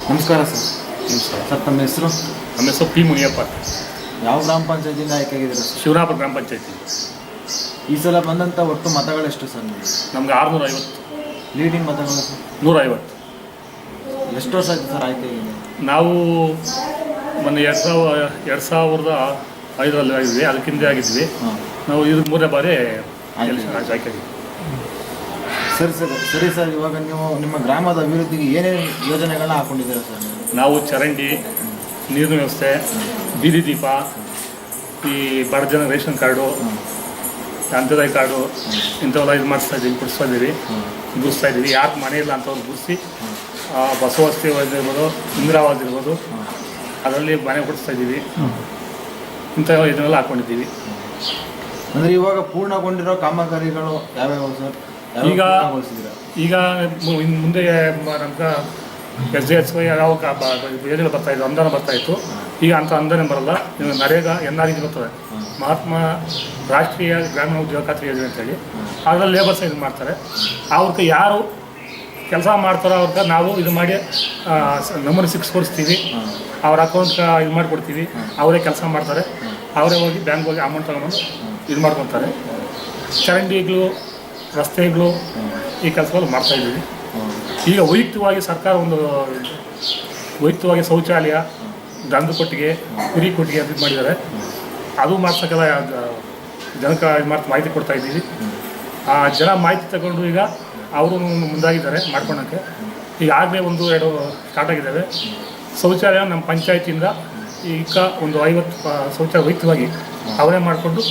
ನಮಸ್ಕಾರ ಸರ್. ನಮಸ್ಕಾರ ಸರ್, ತಮ್ಮ ಹೆಸರು? ನಮ್ಮ ಹೆಸರು ಪಿ ಮುನಿಯಪ್ಪ. ಯಾವ ಗ್ರಾಮ ಪಂಚಾಯತಿಯಿಂದ ಆಯ್ಕೆಯಾಗಿದ್ದೀರಾ ಸರ್? ಶಿವರಾಪುರ ಗ್ರಾಮ ಪಂಚಾಯತಿ. ಈ ಸಲ ಬಂದಂಥ ಒಟ್ಟು ಮತಗಳೆಷ್ಟು ಸರ್ ನಿಮಗೆ? ನಮ್ಗೆ 650. ಲೀಡಿಂಗ್ ಮತಗಳು ಸರ್? 150. ಎಷ್ಟು ವರ್ಷ ಆಯಿತು ಸರ್ ಆಯ್ಕೆಯಾಗಿದೆ? ನಾವು ಮೊನ್ನೆ 2005ರಲ್ಲಿ ಆಗಿದ್ವಿ, ಅದಕ್ಕಿಂತ ಆಗಿದ್ವಿ. ನಾವು ಇದು 3ನೇ ಬಾರಿ ಆಯ್ಕೆ. ಸರಿ ಸರ್, ಇವಾಗ ನೀವು ನಿಮ್ಮ ಗ್ರಾಮದ ಅಭಿವೃದ್ಧಿಗೆ ಏನೇನು ಯೋಜನೆಗಳನ್ನ ಹಾಕೊಂಡಿದ್ದೀರಾ ಸರ್ ನೀವು? ನಾವು ಚರಂಡಿ, ನೀರಿನ ವ್ಯವಸ್ಥೆ, ಬೀದಿ ದೀಪ, ಈ ಬಡ ಜನ ರೇಷನ್ ಕಾರ್ಡು, ಅಂತ್ಯೋದಯ ಕಾರ್ಡು ಇಂಥವೆಲ್ಲ ಇದು ಮಾಡಿಸ್ತಾ ಇದ್ದೀವಿ, ಗುಡಿಸ್ತಾ ಇದ್ದೀವಿ. ಯಾಕೆ ಮನೆ ಇಲ್ಲ ಅಂಥವ್ರು ಗುಡಿಸಿ ಬಸವಸ್ತಿ ಇರ್ಬೋದು, ಇಂದಿರಾವಾಸ ಇರ್ಬೋದು, ಅದರಲ್ಲಿ ಮನೆ ಕೊಡಿಸ್ತಾ ಇದ್ದೀವಿ. ಇಂಥ ಇದನ್ನೆಲ್ಲ ಹಾಕ್ಕೊಂಡಿದ್ದೀವಿ. ಅಂದರೆ ಇವಾಗ ಪೂರ್ಣಗೊಂಡಿರೋ ಕಾಮಗಾರಿಗಳು ಯಾವ್ಯಾವ ಸರ್? ಈಗ ಮುಂದೆ ನಮ್ಗೆ SDHY ಯಾವ ಯೋಜನೆ ಬರ್ತಾಯಿತ್ತು, ಅನುದಾನ ಬರ್ತಾಯಿತ್ತು. ಈಗ ಅಂಥ ಅನುದಾನ ಬರಲ್ಲ. ನರೇಗಾ NRG ಬರ್ತದೆ, ಮಹಾತ್ಮ ರಾಷ್ಟ್ರೀಯ ಗ್ರಾಮೀಣ ಉದ್ಯೋಗ ಖಾತ್ರಿ ಯೋಜನೆ ಅಂತೇಳಿ. ಅದರಲ್ಲಿ ಲೇಬರ್ಸ್ ಇದು ಮಾಡ್ತಾರೆ. ಅವ್ರಿಗೆ ಯಾರು ಕೆಲಸ ಮಾಡ್ತಾರೋ ಅವ್ರಿಗೆ ನಾವು ಇದು ಮಾಡಿ ನಮ್ಮನ್ನು 6 ಕೊಡಿಸ್ತೀವಿ. ಅವ್ರ ಅಕೌಂಟ್ಗೆ ಇದು ಮಾಡಿಕೊಡ್ತೀವಿ. ಅವರೇ ಕೆಲಸ ಮಾಡ್ತಾರೆ. ಅವರೇ ಹೋಗಿ ಬ್ಯಾಂಕ್ ಹೋಗಿ ಅಮೌಂಟ್ ತಗೊಂಡು ಇದು ಮಾಡ್ಕೊತಾರೆ. ಚರಂಡಿಗಳು, ರಸ್ತೆಗಳು, ಈ ಕೆಲಸಗಳು ಮಾಡ್ತಾಯಿದ್ದೀವಿ. ಈಗ ವೈಯಕ್ತಿಕವಾಗಿ ಸರ್ಕಾರ ವೈಯಕ್ತಿಕವಾಗಿ ಶೌಚಾಲಯ, ದನದ ಕೊಟ್ಟಿಗೆ, ಕುರಿ ಕೊಟ್ಟಿಗೆ ಅಂತ ಮಾಡಿದ್ದಾರೆ. ಅದು ಮಾಡ್ಸೋಕ್ಕೆಲ್ಲ ಜನಕ್ಕೆ ಮಾಹಿತಿ ಕೊಡ್ತಾ ಇದ್ದೀವಿ. ಆ ಜನ ಮಾಹಿತಿ ತಗೊಂಡು ಈಗ ಅವರು ಮುಂದಾಗಿದ್ದಾರೆ ಮಾಡ್ಕೊಳಕ್ಕೆ. ಈಗಾಗಲೇ 1-2 ಸ್ಟಾರ್ಟ್ ಆಗಿದ್ದಾವೆ. ಶೌಚಾಲಯ ನಮ್ಮ ಪಂಚಾಯತಿಯಿಂದ ಈಗ ಒಂದು 50 ಶೌಚಾಲಯ ವೈಯಕ್ತಿಕವಾಗಿ ಅವರೇ ಮಾಡಿಕೊಂಡು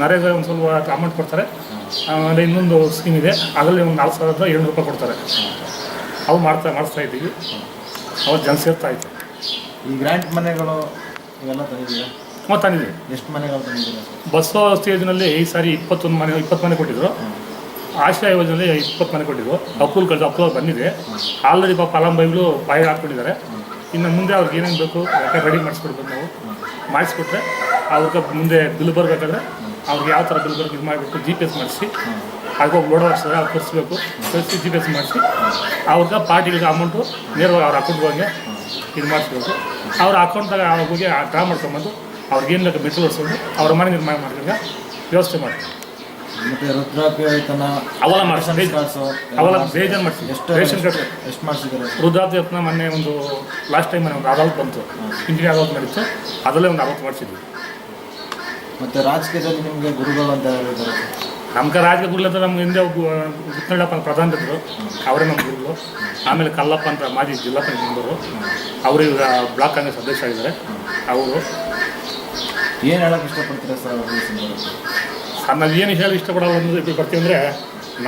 ನರೇಗಾ ಒಂದು ಸ್ವಲ್ಪ ಅಮೌಂಟ್ ಕೊಡ್ತಾರೆ. ಆಮೇಲೆ ಇನ್ನೊಂದು ಸ್ಕೀಮ್ ಇದೆ, ಅದರಲ್ಲಿ ಒಂದು 4700 ರೂಪಾಯಿ ಕೊಡ್ತಾರೆ. ಅವು ಮಾಡಿಸ್ತಾ ಇದ್ದೀವಿ. ಅವ್ರು ಜನ ಸೇರ್ತಾ ಇತ್ತು. ಈ ಗ್ರ್ಯಾಂಟ್ ಮನೆಗಳು ಇವೆಲ್ಲ ತಂದಿದ್ದೀರಾ? ತಂದಿದ್ದೀವಿ. ಎಷ್ಟು ಮನೆಗಳು ತಂದಿದ್ದೀರಾ ಸರ್? ಬಸವ ಸ್ಟೇಜ್ನಲ್ಲಿ ಈ ಸಾರಿ 20 ಮನೆ ಕೊಟ್ಟಿದ್ರು. ಆಶ್ರಯ ಯೋಜನೆಯಲ್ಲಿ 20 ಮನೆ ಕೊಟ್ಟಿದ್ರು. ಅಪ್ರೂವಲ್ ಬಂದಿದೆ. ಆಲ್ರೆಡಿ ಫಲಾನುಭವಿಗಳು ಬಾಯಿ ಹಾಕ್ಕೊಂಡಿದ್ದಾರೆ. ಇನ್ನು ಮುಂದೆ ಅವ್ರಿಗೆ ಏನೇನು ಬೇಕು ಯಾಕೆ ರೆಡಿ ಮಾಡಿಸ್ಕೊಡ್ಬೇಕು. ನಾವು ಮಾಡಿಸ್ಕೊಟ್ರೆ ಅವ್ರಿಗೆ ಮುಂದೆ ಬಿಲ್ ಬರಬೇಕಾದ್ರೆ ಅವ್ರಿಗೆ ಯಾವ ಥರ ಬಿಲ್ ಬರೋದು ಇದು ಮಾಡಿಬಿಟ್ಟು GPS ಮಾಡಿಸಿ ಅದಕ್ಕೆ ಲೋಡ್ ಹಾಕ್ಸಿದ್ರೆ ಅವ್ರು ಕಳಿಸ್ಬೇಕು. ಕಳಿಸಿ GPS ಮಾಡಿಸಿ ಅವ್ರಿಗೆ ಪಾರ್ಟಿಗೆ ಅಮೌಂಟು ನೇರವಾಗಿ ಅವ್ರ ಅಕೌಂಟ್ಗೆ ಹೋಗಿ ಇದು ಮಾಡಿಸ್ಬೇಕು. ಅವ್ರ ಅಕೌಂಟ್ದಾಗ ಹೋಗಿ ಡ್ರಾ ಮಾಡ್ಕೊಂಬಂದು ಅವ್ರಿಗೇನು ಬೇಕು ಮೆಟ್ಲು ಓಡಿಸ್ಕೊಂಡು ಅವ್ರ ಮನೆ ನಿರ್ಮಾಣ ಮಾಡ್ಕೊಂಡು ವ್ಯವಸ್ಥೆ ಮಾಡ್ತೀವಿ. ಮತ್ತು ವೃದ್ಧಾಪ್ಯವೇತನ ಅವೆಲ್ಲ ಮಾಡಿಸ್ತೀವಿ. ಅವೆಲ್ಲ ಬೇಜಾರು ಮಾಡ್ತೀವಿ. ರೇಷನ್ ಕಾರ್ಡ್ ಎಷ್ಟು ಮಾಡಿಸಿದ್ದಾರೆ? ವೃದ್ಧಾಪ್ಯವೇತನ ಮೊನ್ನೆ ಒಂದು ಲಾಸ್ಟ್ ಟೈಮ್ ಒಂದು 60 ಬಂತು. ಇಂಜಿನಿಯರ್ 60 ನಡೀತು. ಅದರಲ್ಲೇ ಒಂದು 60 ಮಾಡಿಸಿದ್ವಿ. ಮತ್ತು ರಾಜಕೀಯದಲ್ಲಿ ನಿಮಗೆ ಗುರುಗಳು ಅಂತ ಹೇಳಿದ್ದಾರೆ? ನಮ್ಗೆ ರಾಜಕೀಯ ಗುರುಗಳು ಅಂತ ನಮ್ಗೆ ಹಿಂದೆ ಗುತ್ತನಳ್ಳಪ್ಪ ಅಂತ ಪ್ರಧಾನಿದ್ರು, ಅವರೇ ನಮ್ಮ ಗುರುಗಳು. ಆಮೇಲೆ ಕಲ್ಲಪ್ಪ ಅಂತ ಮಾಜಿ ಜಿಲ್ಲಾ ಪಂಚಾಯತ್ ಮೆಂಬರು, ಅವರು ಈಗ ಬ್ಲಾಕ್ ಕಾಂಗ್ರೆಸ್ ಅಧ್ಯಕ್ಷ ಆಗಿದ್ದಾರೆ. ಅವರು ಏನು ಹೇಳೋಕ್ಕೆ ಇಷ್ಟಪಡ್ತೀರಾ ಸರ್? ನಾವು ಏನು ಹೇಳಿ ಇಷ್ಟಪಡೋ ಒಂದು ಬರ್ತೀವಿ ಅಂದರೆ,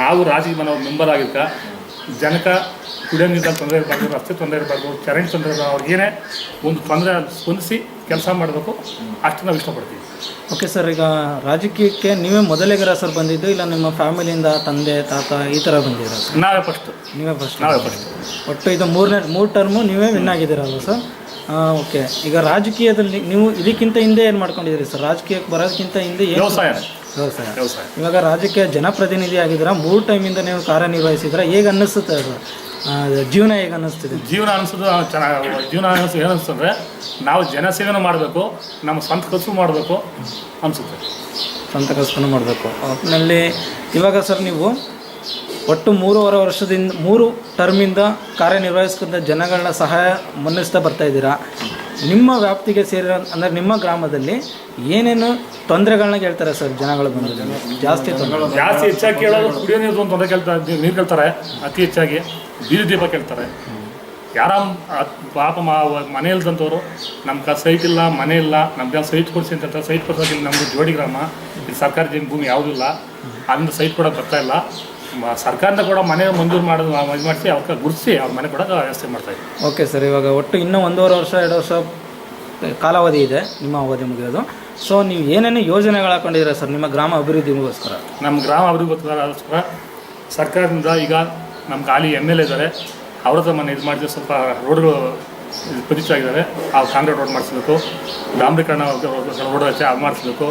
ನಾವು ರಾಜಕೀಯ ಮನೆ ಮೆಂಬರ್ ಆಗಿದ್ದ ಜನಕ್ಕೆ ಕುಡಿಯೋ ನೀರಲ್ಲಿ ತೊಂದರೆ ಇರಬಾರ್ದು, ರಸ್ತೆ ತೊಂದರೆ ಇರಬಾರ್ದು, ಚರಂಡಿ ತೊಂದರೆ ಇರಬಾರ್ದು. ಅವ್ರಿಗೇನೇ ಒಂದು ತೊಂದರೆ ಸ್ಪಂದಿಸಿ ಕೆಲಸ ಮಾಡಬೇಕು, ಅಷ್ಟು ನಾವು ಇಷ್ಟಪಡ್ತೀವಿ. ಓಕೆ ಸರ್, ಈಗ ರಾಜಕೀಯಕ್ಕೆ ನೀವೇ ಮೊದಲಿಗರ ಸರ್ ಬಂದಿದ್ದು, ಇಲ್ಲ ನಿಮ್ಮ ಫ್ಯಾಮಿಲಿಯಿಂದ ತಂದೆ ತಾತ ಈ ಥರ ಬಂದಿದ್ದೀರಾ? ನಾವೇ ಫಸ್ಟ್. ಒಟ್ಟು ಇದು 3 ಟರ್ಮು ನೀವೇ ವಿನ್ ಆಗಿದ್ದೀರಲ್ವ ಸರ್? ಓಕೆ. ಈಗ ರಾಜಕೀಯದಲ್ಲಿ ನೀವು ಇದಕ್ಕಿಂತ ಹಿಂದೆ ಏನು ಮಾಡ್ಕೊಂಡಿದ್ದೀರಿ ಸರ್? ರಾಜಕೀಯಕ್ಕೆ ಬರೋದಕ್ಕಿಂತ ಹಿಂದೆ ಏನು? ವ್ಯವಸಾಯ. ಇವಾಗ ರಾಜಕೀಯ ಜನಪ್ರತಿನಿಧಿ ಆಗಿದ್ದೀರಾ, 3 ಟೈಮಿಂದ ನೀವು ಕಾರ್ಯನಿರ್ವಹಿಸಿದ್ರೆ ಹೇಗೆ ಅನ್ನಿಸುತ್ತೆ ಸರ್? ಜೀವನ ಹೇಗೆ ಅನ್ನಿಸ್ತಿದೆ? ಜೀವನ ಅನಿಸೋದು ಚೆನ್ನಾಗಿ. ಜೀವನ ಏನು ಅನಿಸ್ತಂದರೆ, ನಾವು ಜನಸೇವೆನೂ ಮಾಡಬೇಕು, ನಮ್ಮ ಸ್ವಂತ ಖರ್ಚು ಮಾಡಬೇಕು ಅನಿಸುತ್ತೆ. ಸ್ವಂತ ಖರ್ಚು ಮಾಡಬೇಕು. ಒಟ್ಟಿನಲ್ಲಿ ಇವಾಗ ಸರ್ ನೀವು ಒಟ್ಟು 3.5 ವರ್ಷದಿಂದ 3 ಟರ್ಮಿಂದ ಕಾರ್ಯನಿರ್ವಹಿಸ್ಕೊಂಡ ಜನಗಳನ್ನ ಸಹಾಯ ಮನ್ನಿಸ್ತಾ ಬರ್ತಾಯಿದ್ದೀರಾ. ನಿಮ್ಮ ವ್ಯಾಪ್ತಿಗೆ ಸೇರಿರೋ ಅಂದರೆ ನಿಮ್ಮ ಗ್ರಾಮದಲ್ಲಿ ಏನೇನು ತೊಂದರೆಗಳನ್ನ ಕೇಳ್ತಾರೆ ಸರ್ ಜನಗಳು ಬಂದು? ಜಾಸ್ತಿ ಹೆಚ್ಚಾಗಿ ಕೇಳೋದು ಕುಡಿಯೋ ನೀರು ತೊಂದರೆ ನೀರು ಕೇಳ್ತಾರೆ. ಅತಿ ಹೆಚ್ಚಾಗಿ ಬೀದಿ ದೀಪ ಕೇಳ್ತಾರೆ. ಯಾರ ಪಾಪ ಮನೆ ಇಲ್ದಂಥವ್ರು, ನಮ್ಗೆ ಸೈಟ್ ಇಲ್ಲ, ಮನೆ ಇಲ್ಲ, ನಮ್ಗೆ ಸೈಟ್ ಕೊಡಿಸಿ ಅಂತ ಸೈಟ್ ಕೊಡ್ಸೋದಿಲ್ಲ. ನಮ್ಮದು ಜೋಡಿ ಗ್ರಾಮ, ಇಲ್ಲಿ ಸರ್ಕಾರಿ ಭೂಮಿ ಯಾವುದೂ ಇಲ್ಲ. ಅದರಿಂದ ಸೈಟ್ ಕೊಡೋಕೆ ಬರ್ತಾಯಿಲ್ಲ. ಸರ್ಕಾರದಿಂದ ಕೂಡ ಮನೆ ಮಂಜೂರು ಮಾಡೋದು ಇದು ಮಾಡಿಸಿ ಅವ್ರಿಗೆ ಗುರುತಿಸಿ ಅವ್ರ ಮನೆ ಕೊಡೋಕೆ ವ್ಯವಸ್ಥೆ ಮಾಡ್ತಾಯಿದ್ವಿ. ಓಕೆ ಸರ್, ಇವಾಗ ಒಟ್ಟು ಇನ್ನೂ 1.5 ವರ್ಷ 2 ವರ್ಷ ಕಾಲಾವಧಿ ಇದೆ ನಿಮ್ಮ ಅವಧಿ ಮುಗಿಯೋದು. ಸೊ ನೀವು ಏನೇನು ಯೋಜನೆಗಳು ಹಾಕೊಂಡಿದ್ದೀರಾ ಸರ್ ನಿಮ್ಮ ಗ್ರಾಮ ಅಭಿವೃದ್ಧಿಗೋಸ್ಕರ? ನಮ್ಮ ಗ್ರಾಮ ಅಭಿವೃದ್ಧಿಗೋಸ್ಕರ ಸರ್ಕಾರದಿಂದ ಈಗ ನಮ್ಮ ಖಾಲಿ MLA ಇದ್ದಾರೆ, ಅವ್ರ ಹತ್ರ ಮನೆ ಇದು ಮಾಡಿದ್ರೆ ಸ್ವಲ್ಪ ರೋಡ್ಗಳು ಪರಿಚಯ ಆಗಿದ್ದಾರೆ. ಆ ಕಾಂಕ್ರೀಟ್ ರೋಡ್ ಮಾಡಿಸ್ಬೇಕು, ಡಾಂಬರೀಕರಣ ರೋಡ್ ಐತೆ ಅದು ಮಾಡಿಸ್ಬೇಕು.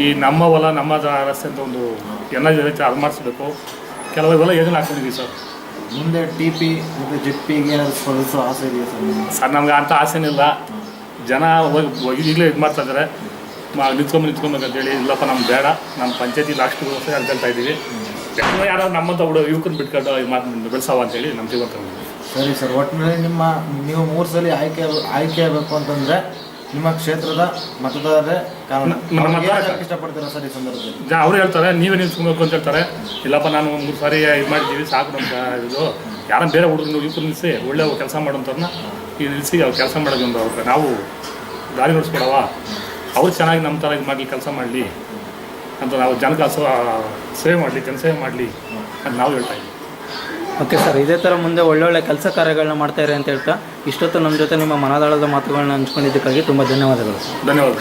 ಈ ನಮ್ಮ ಹೊಲ ನಮ್ಮ ರಸ್ತೆ ಅಂತ ಒಂದು NRG ಐತೆ ಅದು ಮಾಡಿಸ್ಬೇಕು. ಕೆಲವೆಲ್ಲ ಯೋಜನೆ ಹಾಕ್ಕೊಂಡಿದ್ದೀವಿ ಸರ್. ಮುಂದೆ ಟಿ ಪಿ ಮತ್ತು ಜೆಪಿಗೆ ಏನಾದ್ರು ಸ್ಪರ್ಧಿಸೋ ಆಸೆ ಇದೆಯಾ ಸರ್ ನಿಮಗೆ? ಸರ್ ನಮ್ಗೆ ಅಂಥ ಆಸೆನಿಲ್ಲ. ಜನ ಹೋಗಿ ಈಗಲೇ ಇದು ಮಾಡ್ತಾ ಇದ್ದಾರೆ, ನಿಂತ್ಕೊಂಬೇಕಂತೇಳಿ. ಇಲ್ಲಪ್ಪ ನಮ್ಗೆ ಬೇಡ, ನಮ್ಮ ಪಂಚಾಯತಿ ಲಾಸ್ಟ್ ವರ್ಷ ಅಂತ ಹೇಳ್ತಾ ಇದ್ದೀವಿ. ಯಾರೋ ನಮ್ಮಂತ ಯುವಕನ ಬಿಟ್ಕೊಂಡು ಇದು ಮಾತು ಬೆಳೆಸವ ಅಂತೇಳಿ ನಮ್ಮ ಜೀವನ. ಸರಿ ಸರ್, ಒಟ್ಟಿನಲ್ಲಿ ನೀವು 3 ಸಲ ಆಯ್ಕೆ ಆಗಬೇಕು ಅಂತಂದರೆ ನಿಮ್ಮ ಕ್ಷೇತ್ರದ ಮತದಾರರೇ ಕಾರಣ. ಇಷ್ಟಪಡ್ತೀರಾ ಸರ್ ಈ ಸಂದರ್ಭದಲ್ಲಿ? ಅವ್ರು ಹೇಳ್ತಾರೆ ನೀವೇ ನಿಲ್ಸ್ಕೊಬೇಕು ಅಂತ ಹೇಳ್ತಾರೆ. ಇಲ್ಲಪ್ಪ ನಾನು 3 ಸಾರಿ ಇದು ಮಾಡಿದ್ದೀವಿ ಸಾಕು ನಮ್ಮ ಇದು. ಯಾರನ್ನ ಬೇರೆ ಹುಡುಗರು ಯುವಕರು ನಿಲ್ಲಿಸಿ ಒಳ್ಳೆ ಕೆಲಸ ಮಾಡೋಂಥವ್ರನ್ನ ಈಗ ನಿಲ್ಲಿಸಿ ಅವ್ರು ಕೆಲಸ ಮಾಡೋದು ಒಂದು ಅವ್ರಿಗೆ ನಾವು ದಾರಿ ನಡೆಸ್ಕೊಡವ, ಅವ್ರು ಚೆನ್ನಾಗಿ ನಮ್ಮ ಥರ ಇದು ಮಾಡಲಿ, ಕೆಲಸ ಮಾಡಲಿ ಅಂತ ನಾವು ಜನಕ್ಕೆ ಸೇವೆ ಮಾಡಲಿ, ಜನಸೇವೆ ಮಾಡಲಿ ಅಂತ ನಾವು ಹೇಳ್ತಾ ಇದ್ದೀವಿ. ಓಕೆ ಸರ್, ಇದೇ ಥರ ಮುಂದೆ ಒಳ್ಳೊಳ್ಳೆ ಕೆಲಸ ಕಾರ್ಯಗಳನ್ನ ಮಾಡ್ತಾಯಿರಿ ಅಂತ ಹೇಳ್ತಾ ಇಷ್ಟೊತ್ತು ನಮ್ಮ ಜೊತೆ ನಿಮ್ಮ ಮನದಾಳದ ಮಾತುಗಳನ್ನ ಹಂಚ್ಕೊಂಡಿದ್ದಕ್ಕಾಗಿ ತುಂಬ ಧನ್ಯವಾದಗಳು. ಧನ್ಯವಾದ.